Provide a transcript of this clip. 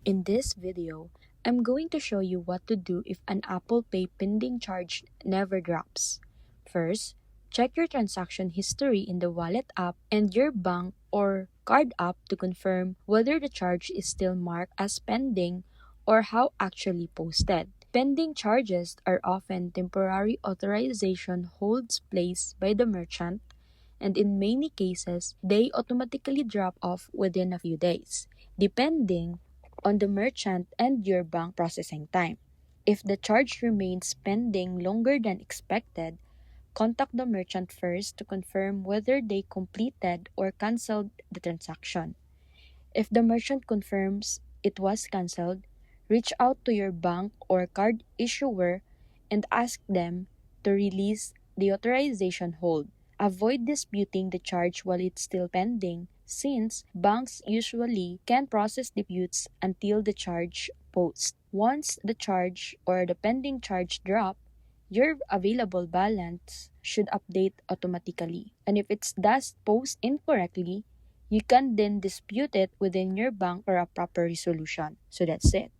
In this video, I'm going to show you what to do if an Apple Pay pending charge never drops. First, check your transaction history in the wallet app and your bank or card app to confirm whether the charge is still marked as pending or how actually posted. Pending charges are often temporary authorization holds placed by the merchant, and in many cases, they automatically drop off within a few days, depending on the merchant and your bank processing time. If the charge remains pending longer than expected, contact the merchant first to confirm whether they completed or canceled the transaction. If the merchant confirms it was canceled, reach out to your bank or card issuer and ask them to release the authorization hold. Avoid disputing the charge while it's still pending, since banks usually can't process disputes until the charge posts. Once the charge or the pending charge drop, your available balance should update automatically. And if it does post incorrectly, you can then dispute it within your bank for a proper resolution. So that's it.